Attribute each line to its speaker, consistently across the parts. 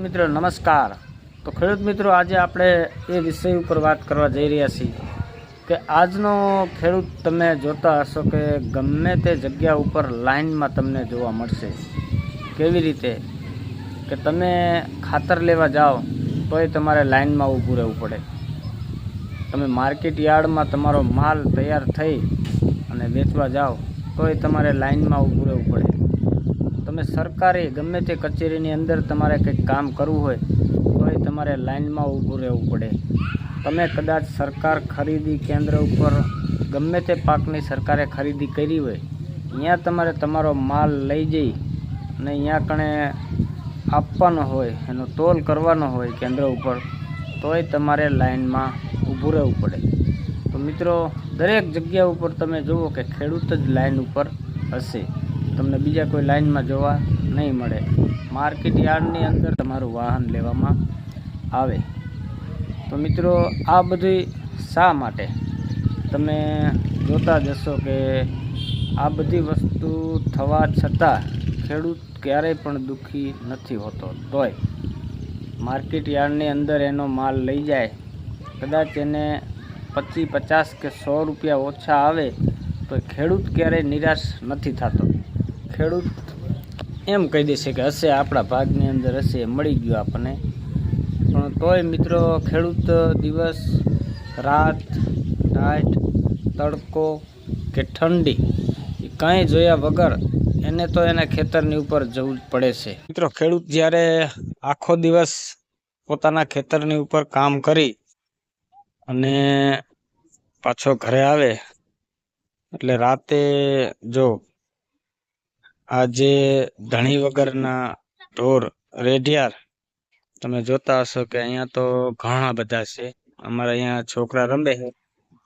Speaker 1: મિત્રો નમસ્કાર। તો ખેડૂત મિત્રો આજે આપણે એ વિષય ઉપર વાત કરવા જઈ રહ્યા છીએ કે આજનો ખેડૂત તમે જોતા હશો કે ગમે તે જગ્યા ઉપર લાઈનમાં તમને જોવા મળશે। કેવી રીતે કે તમે ખાતર લેવા જાઓ તોય તમારે લાઈનમાં ઊભું રહેવું પડે। તમે માર્કેટ યાર્ડમાં તમારો માલ તૈયાર થઈ અને વેચવા જાઓ તોય તમારે લાઈનમાં ઊભું રહેવું પડે। તમે સરકારી ગમે તે કચેરીની અંદર તમારે કંઈક કામ કરવું હોય તોય તમારે લાઈનમાં ઊભું રહેવું પડે। તમે કદાચ સરકાર ખરીદી કેન્દ્ર ઉપર ગમે તે પાકની સરકારે ખરીદી કરી હોય અહીંયા તમારે તમારો માલ લઈ જઈ અને અહીંયા કણે આપવાનો હોય, એનો તોલ કરવાનો હોય કેન્દ્ર ઉપર, તોય તમારે લાઈનમાં ઊભું રહેવું પડે। તો મિત્રો દરેક જગ્યા ઉપર તમે જુઓ કે ખેડૂત જ લાઈન ઉપર હશે, તમને બીજા કોઈ લાઈનમાં જોવા નહીં મળે। માર્કેટ યાર્ડની અંદર તમારું વાહન લેવામાં આવે। તો મિત્રો આ બધું શા માટે તમે જોતા જશો કે આ બધી વસ્તુ થવા છતાં ખેડૂત ક્યારેય પણ દુઃખી નથી હોતો। તોય માર્કેટ યાર્ડની અંદર એનો માલ લઈ જાય, કદાચ એને 25, 50 કે 100 રૂપિયા ઓછા આવે તો ખેડૂત ક્યારેય નિરાશ નથી થતો। ખેડૂત એમ કહી દેશે કે હશે, આપણા ભાગની અંદર હશે, મળી ગયું આપણને। પણ તોય મિત્રો ખેડૂત દિવસ રાત, ટાઈટ, તડકો કે ઠંડી એ કાંઈ જોયા વગર એને તો એના ખેતરની ઉપર જવું જ પડે છે। મિત્રો ખેડૂત જ્યારે આખો દિવસ પોતાના ખેતરની ઉપર કામ કરી અને પાછો ઘરે આવે એટલે રાતે જો આજે ધણી વગરના ઢોર રેઢિયાર તમે જોતા હશો કે અહીંયા તો ઘણા બધા છે। અમારા અહીંયા છોકરા રમે છે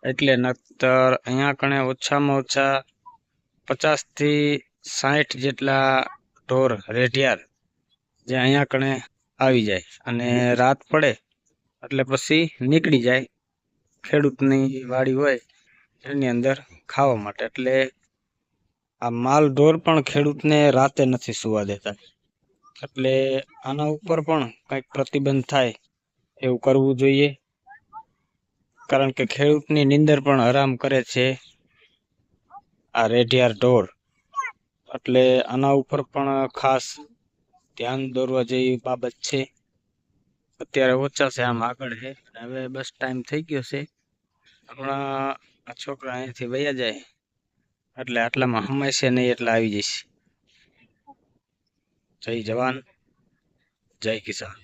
Speaker 1: એટલે નક્તર અહીંયા કણે ઓછામાં ઓછા 50 થી 60 જેટલા ઢોર રેઢિયાર જે અહીંયા કણે આવી જાય અને રાત પડે એટલે પછી નીકળી જાય ખેડૂતની વાડી હોય એની અંદર ખાવા માટે। એટલે આ માલ ઢોર પણ ખેડૂતને રાતે નથી સુવા દેતા, એટલે આના ઉપર પણ કંઈક પ્રતિબંધ થાય એવું કરવું જોઈએ, કારણ કે ખેડૂતની નીંદર પણ હરામ કરે છે આ રેઢિયાર ઢોર। એટલે આના ઉપર પણ ખાસ ધ્યાન દોરવા જેવી બાબત છે। અત્યારે ઓછા છે, આમ આગળ છે, હવે બસ ટાઈમ થઈ ગયો છે। હમણાં આ છોકરા અહીંયાથી વયા જાય એટલે આટલામાં હમાય છે નહીં એટલે આવી જઈશ। જય જવાન, જય કિસાન।